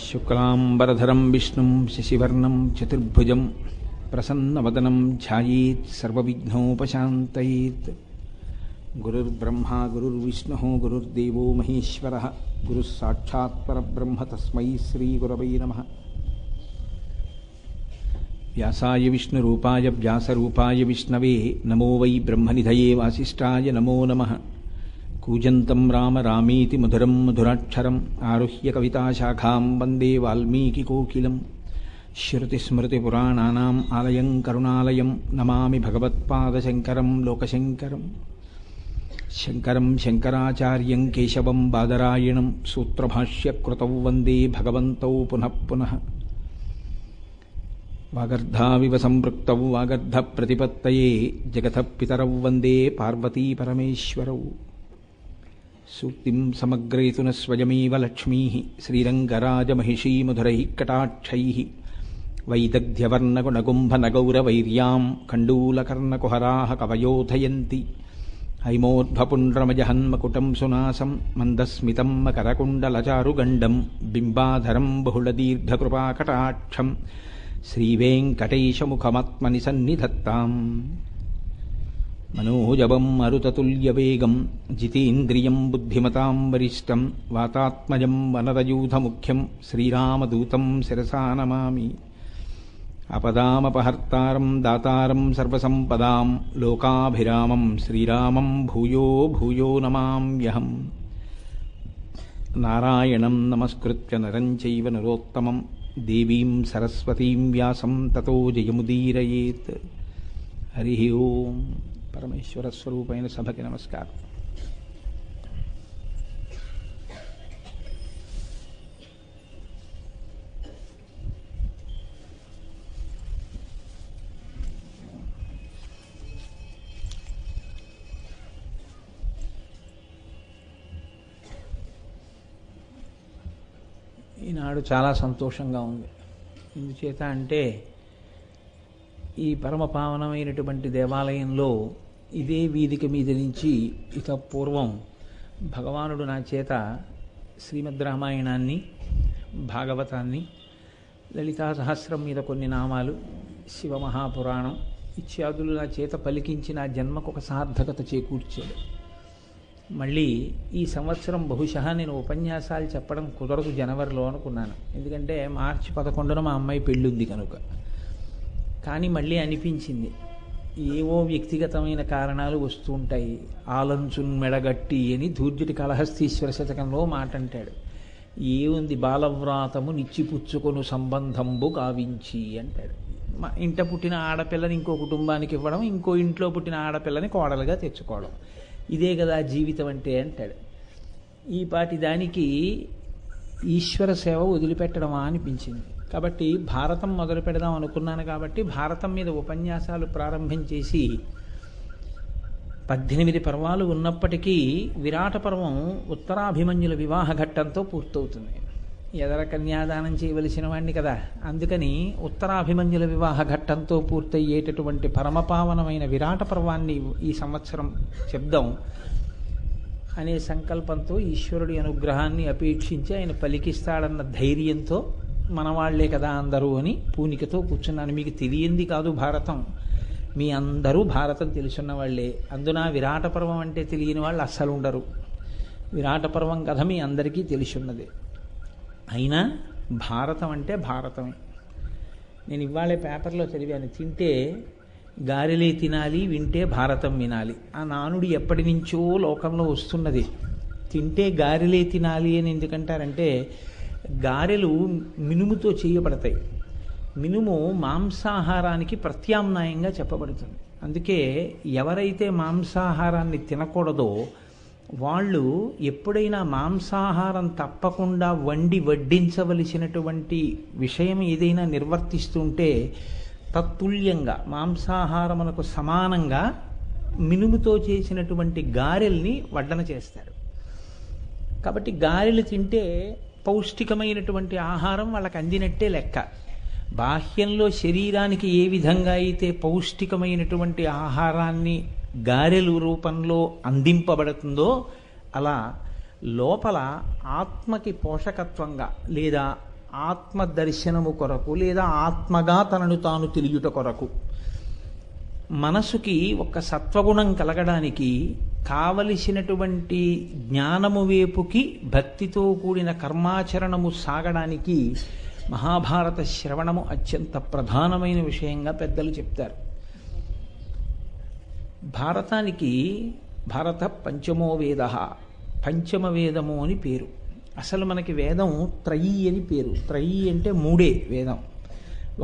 శుక్లాంబరధరం విష్ణుం శశివర్ణం చతుర్భుజం ప్రసన్నవదనం ధ్యాయేత్ సర్వవిఘ్నోపశాంతయేత్. గురుర్బ్రహ్మా గురుర్విష్ణుః గురుర్దేవో మహేశ్వరః గురుః సాక్షాత్ పరబ్రహ్మ తస్మై శ్రీగురవై నమః. వ్యాసాయ విష్ణురూపాయ వ్యాసరూపాయ విష్ణవే నమో వై బ్రహ్మనిధయే వాసిష్ఠాయ నమో నమః. కూజంతం రామ రామేతి మధురం మధురాక్షరం ఆరుహ్య కవితాశాఖాం వందే వాల్మీకికోకిలం. శ్రుతిస్మృతిపురాణానాం ఆలయం కరుణాలయం నమామి భగవత్పాదశంకరం లోకశంకరం. శంకరం శంకరాచార్యం కేశవం బాదరాయణం సూత్రభాష్యకృతౌ వందే భగవంతౌ పునః పునః. వాగర్ధావివ సంపృక్తౌ వాగర్ధప్రతిపత్తయే జగతః పితరౌ వందే పార్వతీపరమేశ్వరౌ. సూక్తిం సమగ్రేతున స్వయమేవ లక్ష్మీః శ్రీరంగరాజమహిషీమధురైః కటాక్షైః. వైదగ్ధ్యవర్ణగుణగుంభనగౌరవైర్యాం కండూలకర్ణకుహరాः కవయోధయంతి. హైమోర్ధ్వపుండ్రమజహన్మకుటం సునాసం మందస్మితం మకరకుండలచారుగండం బింబాధరం బహుళదీర్ఘకృపాకటాక్షం శ్రీవేంకటేశముఖమాత్మని సన్నిధత్తాం. మనోజవం మరుతతుల్యవేగం జితేంద్రియం బుద్ధిమతాం వరిష్టం వాతాత్మజం వనరయూథముఖ్యం శ్రీరామదూతం శిరసా నమామి. ఆపదామపహర్తారం దాతారం సర్వసంపదాం లోకాభిరామం శ్రీరామం భూయో భూయో నమామ్యహం. నారాయణం నమస్కృత్య నరం చైవ నరోత్తమం దేవీం సరస్వతీం వ్యాసం తతో జయముదీరయేత్. హరి ఓం. పరమేశ్వర స్వరూపైన సభకి నమస్కారం. ఈనాడు చాలా సంతోషంగా ఉంది. ఎందుచేత అంటే ఈ పరమపావనమైనటువంటి దేవాలయంలో ఇదే వేదిక మీద నుంచి ఇత పూర్వం భగవానుడు నా చేత శ్రీమద్ రామాయణాన్ని, భాగవతాన్ని, లలితా సహస్రం మీద కొన్ని నామాలు, శివమహాపురాణం ఇత్యాదులు నా చేత పలికించి నా జన్మకు ఒక సార్థకత చేకూర్చాడు. మళ్ళీ ఈ సంవత్సరం బహుశా నేను ఉపన్యాసాలు చెప్పడం కుదరదు జనవరిలో అనుకున్నాను. ఎందుకంటే మార్చి 11న మా అమ్మాయి పెళ్ళి ఉంది కనుక. కానీ మళ్ళీ అనిపించింది ఏవో వ్యక్తిగతమైన కారణాలు వస్తూ ఉంటాయి. ఆలంచున్ మెడగట్టి అని ధూర్జటి కళహస్తీశ్వర శతకంలో మాట అంటాడు. ఏముంది బాలవ్రాతము నిచ్చిపుచ్చుకొను సంబంధంబు కావించి అంటాడు. మా ఇంట పుట్టిన ఆడపిల్లని ఇంకో కుటుంబానికి ఇవ్వడం, ఇంకో ఇంట్లో పుట్టిన ఆడపిల్లని కోడలుగా తెచ్చుకోవడం, ఇదే కదా జీవితం అంటే అంటాడు. ఈ పాటి దానికి ఈశ్వర సేవ వదిలిపెట్టడమా అనిపించింది. కాబట్టి భారతం మొదలు పెడదాం అనుకున్నాను. కాబట్టి భారతం మీద ఉపన్యాసాలు ప్రారంభం చేసి 18 పర్వాలు ఉన్నప్పటికీ విరాట పర్వం ఉత్తరాభిమన్యుల వివాహ ఘట్టంతో పూర్తవుతుంది. ఎదర కన్యాదానం చేయవలసిన వాడిని కదా, అందుకని ఉత్తరాభిమన్యుల వివాహ ఘట్టంతో పూర్తయ్యేటటువంటి పరమపావనమైన విరాట పర్వాన్ని ఈ సంవత్సరం చెప్దాం అనే సంకల్పంతో ఈశ్వరుడి అనుగ్రహాన్ని అపేక్షించి ఆయన పలికిస్తాడన్న ధైర్యంతో మనవాళ్లే కదా అందరూ అని పూనికతో కూర్చున్నాను. మీకు తెలియంది కాదు భారతం, మీ అందరూ భారతం తెలుసున్న వాళ్లే. అందున విరాట పర్వం అంటే తెలియని వాళ్ళు అస్సలు ఉండరు. విరాట పర్వం కథ మీ అందరికీ తెలిసున్నదే. అయినా భారతం అంటే భారతమే. నేను ఇవాళే పేపర్లో చదివాను, తింటే గారెలే తినాలి, వింటే భారతం వినాలి. ఆ నానుడి ఎప్పటి నుంచో లోకంలో వస్తున్నది. తింటే గారెలే తినాలి అని ఎందుకంటారంటే గారెలు మినుముతో చేయబడతాయి. మినుము మాంసాహారానికి ప్రత్యామ్నాయంగా చెప్పబడుతుంది. అందుకే ఎవరైతే మాంసాహారాన్ని తినకూడదో వాళ్ళు ఎప్పుడైనా మాంసాహారం తప్పకుండా వండి వడ్డించవలసినటువంటి విషయం ఏదైనా నిర్వర్తిస్తుంటే తత్తుల్యంగా మాంసాహారమునకు సమానంగా మినుముతో చేసినటువంటి గారెల్ని వడ్డన చేస్తారు. కాబట్టి గారెలు తింటే పౌష్టికమైనటువంటి ఆహారం వాళ్ళకి అందినట్టే లెక్క. బాహ్యంలో శరీరానికి ఏ విధంగా అయితే పౌష్టికమైనటువంటి ఆహారాన్ని గారెలు రూపంలో అందింపబడుతుందో అలా లోపల ఆత్మకి పోషకత్వంగా లేదా ఆత్మదర్శనము కొరకు లేదా ఆత్మగా తనను తాను తెలియుట కొరకు. మనసుకి ఒక సత్వగుణం కలగడానికి కావలసినటువంటి జ్ఞానము వైపుకి భక్తితో కూడిన కర్మాచరణము సాగడానికి మహాభారత శ్రవణము అత్యంత ప్రధానమైన విషయంగా పెద్దలు చెప్తారు. భారతానికి భారత పంచమో వేద, పంచమ వేదము అని పేరు. అసలు మనకి వేదం త్రయీ అని పేరు. త్రయీ అంటే మూడే వేదం.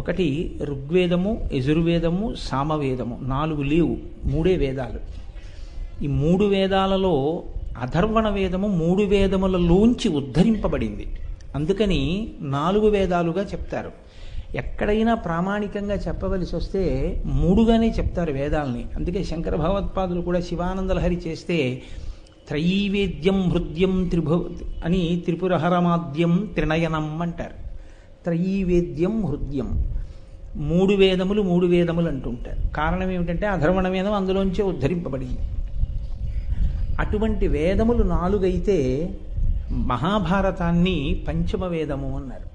ఒకటి ఋగ్వేదము, యజుర్వేదము, సామవేదము. 4 లేవు, మూడే వేదాలు. ఈ 3 వేదాలలో అథర్వణ వేదము 3 వేదములలోంచి ఉద్ధరింపబడింది. అందుకని 4 వేదాలుగా చెప్తారు. ఎక్కడైనా ప్రామాణికంగా చెప్పవలసి వస్తే 3గానే చెప్తారు వేదాలని. అందుకే శంకర భగవత్పాదులు కూడా శివానందలహరి చేస్తే త్రైవేద్యం హృద్యం అని త్రిపురహరమాద్యం త్రినయనం అంటారు. త్రైవేద్యం హృద్యం, 3 వేదములు 3 వేదములు అంటుంటారు. కారణం ఏమిటంటే అధర్వణ వేదం అందులోంచే ఉద్ధరింపబడింది. అటువంటి వేదములు 4 అయితే మహాభారతాన్ని పంచమ వేదము అన్నారు.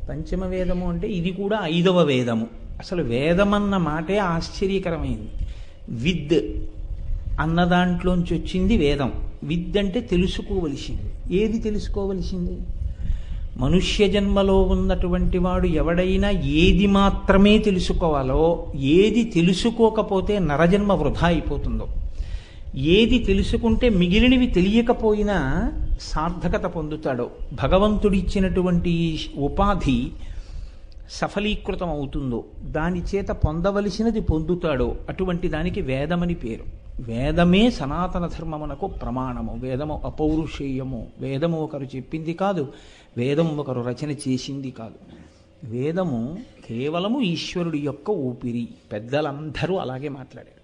పంచమ వేదము అంటే ఇది కూడా 5వ వేదము. అసలు వేదమన్న మాటే ఆశ్చర్యకరమైంది. విద్ అన్న దాంట్లోంచి వచ్చింది వేదం. విద్ అంటే తెలుసుకోవలసింది. ఏది తెలుసుకోవలసింది? మనుష్య జన్మలో ఉన్నటువంటి వాడు ఎవడైనా ఏది మాత్రమే తెలుసుకోవాలో, ఏది తెలుసుకోకపోతే నరజన్మ వృధా అయిపోతుందో, ఏది తెలుసుకుంటే మిగిలినవి తెలియకపోయినా సార్థకత పొందుతాడో, భగవంతుడిచ్చినటువంటి ఉపాధి సఫలీకృతం అవుతుందో, దాని చేత పొందవలసినది పొందుతాడో అటువంటి దానికి వేదమని పేరు. వేదమే సనాతన ధర్మమునకు ప్రమాణము. వేదము అపౌరుషేయము. వేదము ఒకరు చెప్పింది కాదు, వేదము ఒకరు రచన చేసింది కాదు. వేదము కేవలము ఈశ్వరుడి యొక్క ఊపిరి. పెద్దలందరూ అలాగే మాట్లాడారు.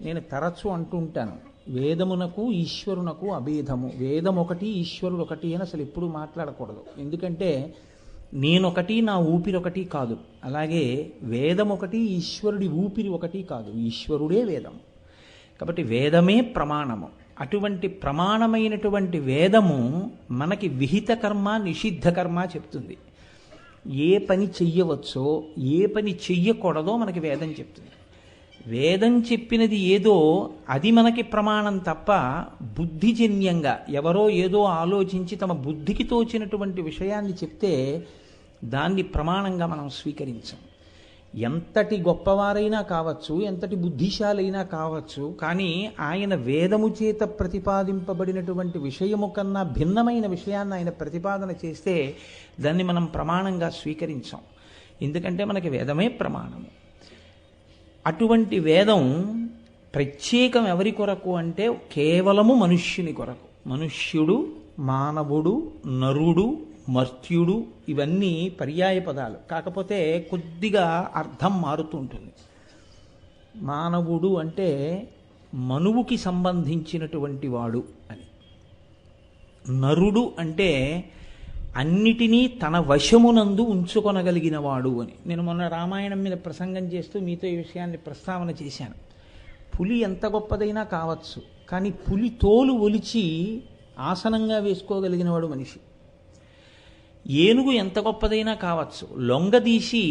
నేను తరచూ అంటూ ఉంటాను, వేదమునకు ఈశ్వరునకు అభేదము. వేదం ఒకటి, ఈశ్వరుడు ఒకటి అని అసలు ఎప్పుడూ మాట్లాడకూడదు. ఎందుకంటే నేనొకటి, నా ఊపిరి ఒకటి కాదు. అలాగే వేదం ఒకటి, ఈశ్వరుడి ఊపిరి ఒకటి కాదు. ఈశ్వరుడే వేదం. కాబట్టి వేదమే ప్రమాణము. అటువంటి ప్రమాణమైనటువంటి వేదము మనకి విహిత కర్మ, నిషిద్ధ కర్మ చెప్తుంది. ఏ పని చెయ్యవచ్చో, ఏ పని చెయ్యకూడదో మనకి వేదం చెప్తుంది. వేదం చెప్పినది ఏదో అది మనకి ప్రమాణం తప్ప బుద్ధిజన్యంగా ఎవరో ఏదో ఆలోచించి తమ బుద్ధికి తోచినటువంటి విషయాన్ని చెప్తే దాన్ని ప్రమాణంగా మనం స్వీకరించాం. ఎంతటి గొప్పవారైనా కావచ్చు, ఎంతటి బుద్ధిశాలైనా కావచ్చు, కానీ ఆయన వేదము చేత ప్రతిపాదింపబడినటువంటి విషయము కన్నా భిన్నమైన విషయాన్ని ఆయన ప్రతిపాదన చేస్తే దాన్ని మనం ప్రమాణంగా స్వీకరించాం. ఎందుకంటే మనకి వేదమే ప్రమాణము. అటువంటి వేదం ప్రత్యేకం ఎవరి కొరకు అంటే కేవలము మనుష్యుని కొరకు. మనుష్యుడు, మానవుడు, నరుడు, మర్త్యుడు ఇవన్నీ పర్యాయ పదాలు. కాకపోతే కొద్దిగా అర్థం మారుతూ ఉంటుంది. మానవుడు అంటే మనువుకి సంబంధించినటువంటి వాడు అని. నరుడు అంటే అన్నిటినీ తన వశమునందు ఉంచుకొనగలిగిన వాడు అని. నేను మొన్న రామాయణం మీద ప్రసంగం చేస్తూ మీతో ఈ విషయాన్ని ప్రస్తావన చేశాను. పులి ఎంత గొప్పదైనా కావచ్చు, కానీ పులి తోలు ఒలిచి ఆసనంగా వేసుకోగలిగిన వాడు మనిషి. ఏనుగు ఎంత గొప్పదైనా కావచ్చు, లొంగదీసి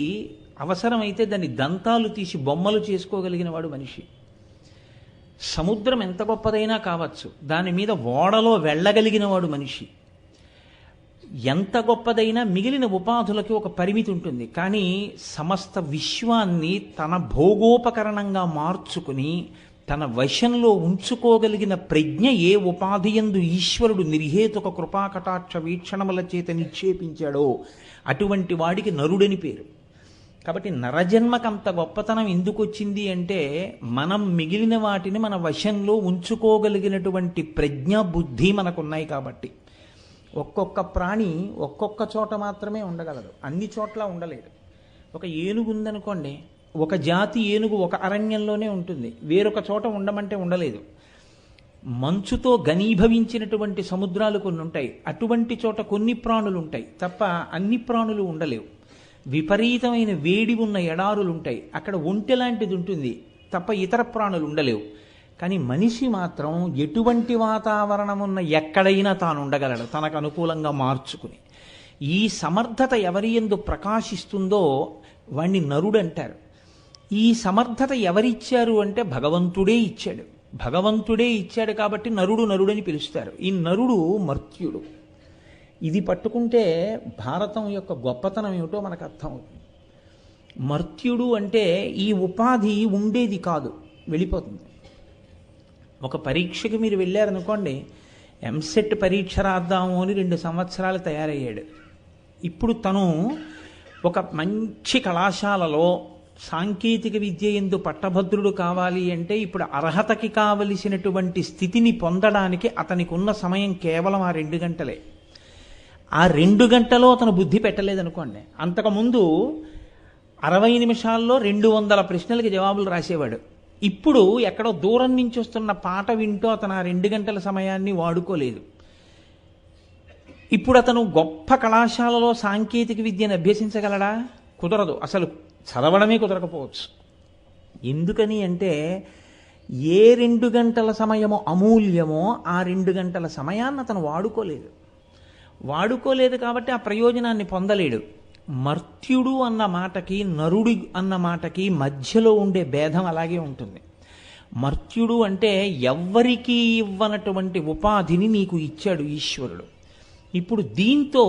అవసరమైతే దాన్ని దంతాలు తీసి బొమ్మలు చేసుకోగలిగిన వాడు మనిషి. సముద్రం ఎంత గొప్పదైనా కావచ్చు, దాని మీద ఓడలో వెళ్ళగలిగిన వాడు మనిషి. ఎంత గొప్పదైనా మిగిలిన ఉపాధులకి ఒక పరిమితి ఉంటుంది. కానీ సమస్త విశ్వాన్ని తన భోగోపకరణంగా మార్చుకుని తన వశంలో ఉంచుకోగలిగిన ప్రజ్ఞ ఏ ఉపాధి యందు ఈశ్వరుడు నిర్హేతుక కృపాకటాక్ష వీక్షణముల చేత నిక్షేపించాడో అటువంటి వాడికి నరుడని పేరు. కాబట్టి నరజన్మకంత గొప్పతనం ఎందుకు వచ్చింది అంటే మనం మిగిలిన వాటిని మన వశంలో ఉంచుకోగలిగినటువంటి ప్రజ్ఞ, బుద్ధి మనకున్నాయి కాబట్టి. ఒక్కొక్క ప్రాణి ఒక్కొక్క చోట మాత్రమే ఉండగలదు, అన్ని చోట్ల ఉండలేదు. ఒక ఏనుగు ఉందనుకోండి, ఒక జాతి ఏనుగు ఒక అరణ్యంలోనే ఉంటుంది, వేరొక చోట ఉండమంటే ఉండలేదు. మంచుతో ఘనీభవించినటువంటి సముద్రాలు కొన్ని ఉంటాయి, అటువంటి చోట కొన్ని ప్రాణులు ఉంటాయి తప్ప అన్ని ప్రాణులు ఉండలేవు. విపరీతమైన వేడి ఉన్న ఎడారులు ఉంటాయి, అక్కడ ఒంటె లాంటిది ఉంటుంది తప్ప ఇతర ప్రాణులు ఉండలేవు. కానీ మనిషి మాత్రం ఎటువంటి వాతావరణం ఉన్న ఎక్కడైనా తాను ఉండగలడు, తనకు అనుకూలంగా మార్చుకుని. ఈ సమర్థత ఎవరి యందు ప్రకాశిస్తుందో వాణ్ణి నరుడు అంటారు. ఈ సమర్థత ఎవరిచ్చారు అంటే భగవంతుడే ఇచ్చాడు. భగవంతుడే ఇచ్చాడు కాబట్టి నరుడు నరుడని పిలుస్తారు. ఈ నరుడు మర్త్యుడు. ఇది పట్టుకుంటే భారతం యొక్క గొప్పతనం ఏమిటో మనకు అర్థమవుతుంది. మర్త్యుడు అంటే ఈ ఉపాధి ఉండేది కాదు, వెళ్ళిపోతుంది. ఒక పరీక్షకి మీరు వెళ్ళారనుకోండి, ఎంసెట్ పరీక్ష రాద్దాము అని 2 సంవత్సరాలు తయారయ్యాడు. ఇప్పుడు తను ఒక మంచి కళాశాలలో సాంకేతిక విద్య యందు పట్టభద్రుడు కావాలి అంటే ఇప్పుడు అర్హతకి కావలసినటువంటి స్థితిని పొందడానికి అతనికి ఉన్న సమయం కేవలం ఆ 2 గంటలే. ఆ 2 గంటలో అతను బుద్ధి పెట్టలేదనుకోండి, అంతకుముందు 60 నిమిషాల్లో 200 ప్రశ్నలకి జవాబులు రాసేవాడు. ఇప్పుడు ఎక్కడో దూరం నుంచి వస్తున్న పాట వింటూ అతను ఆ 2 గంటల సమయాన్ని వాడుకోలేదు. ఇప్పుడు అతను గొప్ప కళాశాలలో సాంకేతిక విద్యను అభ్యసించగలడా? కుదరదు. అసలు చదవడమే కుదరకపోవచ్చు. ఎందుకని అంటే ఏ 2 గంటల సమయమో అమూల్యమో ఆ 2 గంటల సమయాన్ని అతను వాడుకోలేదు కాబట్టి ఆ ప్రయోజనాన్ని పొందలేడు. మర్త్యుడు అన్న మాటకి నరుడు అన్న మాటకి మధ్యలో ఉండే భేదం అలాగే ఉంటుంది. మర్త్యుడు అంటే ఎవ్వరికీ ఇవ్వనటువంటి ఉపాధిని నీకు ఇచ్చాడు ఈశ్వరుడు. ఇప్పుడు దీంతో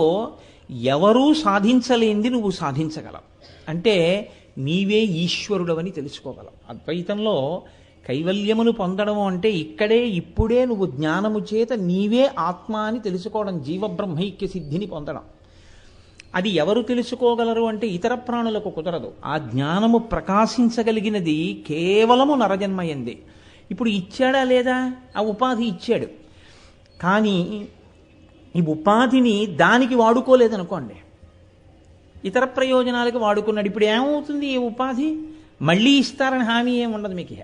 ఎవరూ సాధించలేంది నువ్వు సాధించగలవు. అంటే నీవే ఈశ్వరుడవని తెలుసుకోగలవు. అద్వైతంలో కైవల్యమును పొందడము అంటే ఇక్కడే ఇప్పుడే నువ్వు జ్ఞానము చేత నీవే ఆత్మ అని తెలుసుకోవడం, జీవబ్రహ్మైక్య సిద్ధిని పొందడం. అది ఎవరు తెలుసుకోగలరు అంటే ఇతర ప్రాణులకు కుదరదు. ఆ జ్ఞానము ప్రకాశించగలిగినది కేవలము నరజన్మయందే. ఇప్పుడు ఇచ్చాడా లేదా? ఆ ఉపాధి ఇచ్చాడు, కానీ ఈ ఉపాధిని దానికి వాడుకోలేదనుకోండి, ఇతర ప్రయోజనాలకు వాడుకున్నాడు. ఇప్పుడు ఏమవుతుంది? ఈ ఉపాధి మళ్ళీ ఇస్తారని హామీ ఏమి ఉండదు మీకు.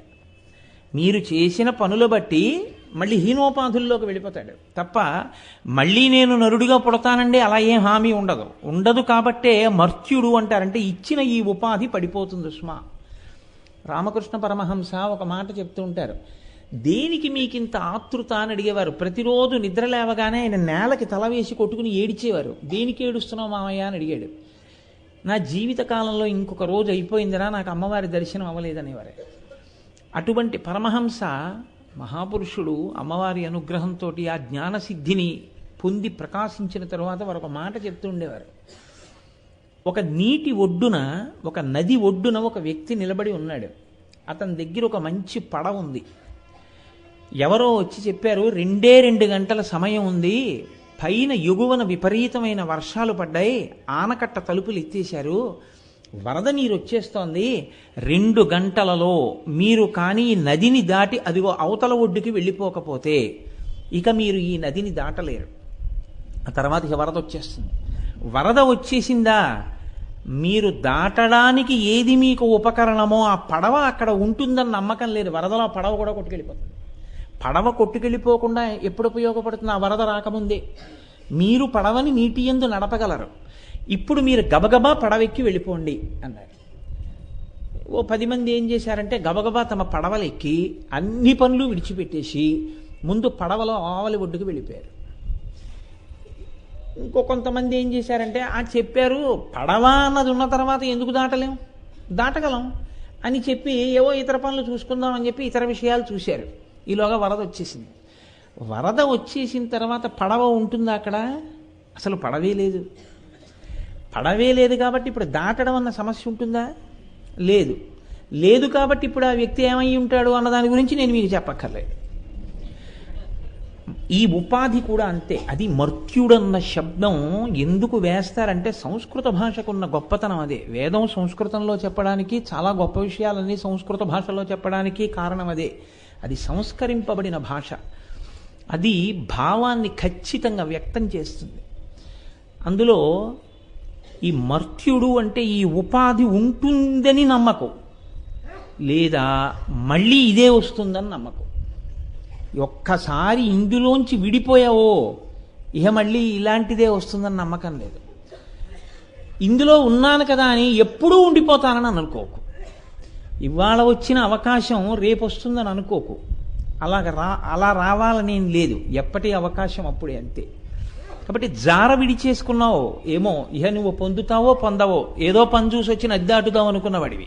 మీరు చేసిన పనులు బట్టి మళ్ళీ హీనోపాధుల్లోకి వెళ్ళిపోతాడు తప్ప మళ్ళీ నేను నరుడిగా పుడతానండి అలా ఏం హామీ ఉండదు. కాబట్టే మర్త్యుడు అంటారంటే ఇచ్చిన ఈ ఉపాధి పడిపోతుంది సుమా. రామకృష్ణ పరమహంస ఒక మాట చెప్తూ ఉంటారు, దేనికి మీకింత ఆతృత అని అడిగేవారు. ప్రతిరోజు నిద్ర లేవగానే ఆయన నేలకి తల వేసి కొట్టుకుని ఏడిచేవారు. దేనికి ఏడుస్తున్నావు మామయ్య అని అడిగాడు. నా జీవిత కాలంలో ఇంకొక రోజు అయిపోయిందిరా, నాకు అమ్మవారి దర్శనం అవ్వలేదనేవారే. అటువంటి పరమహంస మహాపురుషుడు అమ్మవారి అనుగ్రహంతో ఆ జ్ఞానసిద్ధిని పొంది ప్రకాశించిన తరువాత వారు ఒక మాట చెప్తూ ఉండేవారు. ఒక నీటి ఒడ్డున, ఒక నది ఒడ్డున ఒక వ్యక్తి నిలబడి ఉన్నాడు. అతని దగ్గర ఒక మంచి పడవ ఉంది. ఎవరో వచ్చి చెప్పారు, 2 గంటల సమయం ఉంది, పైన ఎగువన విపరీతమైన వర్షాలు పడ్డాయి, ఆనకట్ట తలుపులు ఎత్తేశారు, వరద నీరు వచ్చేస్తోంది, 2 గంటలలో మీరు కానీ నదిని దాటి అదిగో అవతల ఒడ్డుకి వెళ్ళిపోకపోతే ఇక మీరు ఈ నదిని దాటలేరు. ఆ తర్వాత ఇక వరద వచ్చేస్తుంది. వరద వచ్చేసిందా, మీరు దాటడానికి ఏది మీకు ఉపకరణమో ఆ పడవ అక్కడ ఉంటుందని నమ్మకం లేదు. వరదలో పడవ కూడా కొట్టుకెళ్ళిపోతుంది. పడవ కొట్టుకెళ్ళిపోకుండా ఎప్పుడు ఉపయోగపడుతుంది? ఆ వరద రాకముందే. మీరు పడవని నీటి యందు నడపగలరు. ఇప్పుడు మీరు గబగబా పడవెక్కి వెళ్ళిపోండి అన్నారు. ఓ 10 మంది ఏం చేశారంటే గబగబా తమ పడవలెక్కి అన్ని పనులు విడిచిపెట్టేసి ముందు పడవలో ఆవలి ఒడ్డుకు వెళ్ళిపోయారు. ఇంకో కొంతమంది ఏం చేశారంటే చెప్పారు పడవ అన్నది ఉన్న తర్వాత ఎందుకు దాటగలం అని చెప్పి ఏవో ఇతర పనులు చూసుకుందాం అని చెప్పి ఇతర విషయాలు చూశారు. ఈలోగా వరద వచ్చేసింది. వరద వచ్చేసిన తర్వాత పడవ ఉంటుందా అక్కడ? అసలు పడవే లేదు కాబట్టి ఇప్పుడు దాటడం అన్న సమస్య ఉంటుందా? లేదు కాబట్టి ఇప్పుడు ఆ వ్యక్తి ఏమై ఉంటాడు అన్న దాని గురించి నేను మీకు చెప్పక్కర్లేదు. ఈ ఉపాధి కూడా అంతే. అది మర్త్యుడన్న శబ్దం ఎందుకు వేస్తారంటే సంస్కృత భాషకున్న గొప్పతనం అదే. వేదం సంస్కృతంలో చెప్పడానికి, చాలా గొప్ప విషయాలన్నీ సంస్కృత భాషలో చెప్పడానికి కారణం అదే. అది సంస్కరింపబడిన భాష. అది భావాన్ని ఖచ్చితంగా వ్యక్తం చేస్తుంది. అందులో ఈ మర్త్యుడు అంటే ఈ ఉపాధి ఉంటుందని నమ్మకం, లేదా మళ్ళీ ఇదే వస్తుందని నమ్మకం. ఒక్కసారి ఇందులోంచి విడిపోయావో ఇక మళ్ళీ ఇలాంటిదే వస్తుందని నమ్మకం లేదు. ఇందులో ఉన్నాను కదా అని ఎప్పుడూ ఉండిపోతానని అనుకోకు. ఇవాళ వచ్చిన అవకాశం రేపు వస్తుందని అనుకోకు. అలా రావాలనేం లేదు. ఎప్పటి అవకాశం అప్పుడే, అంతే. కాబట్టి జార విడిచేసుకున్నావు ఏమో, ఇహ నువ్వు పొందుతావో పొందవో, ఏదో పని చూసి వచ్చి నది దాటుదావు అనుకున్నవాడివి.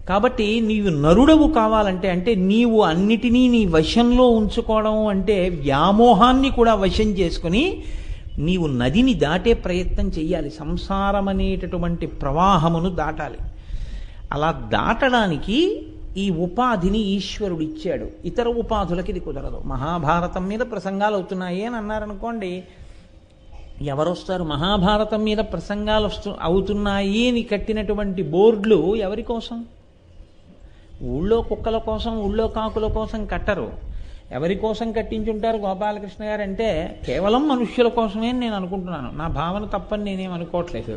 కాబట్టి నీవు నరుడవు కావాలంటే, అంటే నీవు అన్నిటినీ నీ వశంలో ఉంచుకోవడం అంటే వ్యామోహాన్ని కూడా వశం చేసుకుని నీవు నదిని దాటే ప్రయత్నం చెయ్యాలి. సంసారం అనేటటువంటి ప్రవాహమును దాటాలి. అలా దాటడానికి ఈ ఉపాధిని ఈశ్వరుడు ఇచ్చాడు. ఇతర ఉపాధులకి ఇది కుదరదు. మహాభారతం మీద ప్రసంగాలు అవుతున్నాయి అని అన్నారనుకోండి, ఎవరొస్తారు? మహాభారతం మీద ప్రసంగాలు అవుతున్నాయి అని కట్టినటువంటి బోర్డులు ఎవరి కోసం? ఊళ్ళో కుక్కల కోసం, ఊళ్ళో కాకుల కోసం కట్టరు. ఎవరి కోసం కట్టించుంటారు గోపాలకృష్ణ గారు అంటే కేవలం మనుష్యుల కోసమే అని నేను అనుకుంటున్నాను. నా భావన తప్పని నేనేం అనుకోవట్లేదు.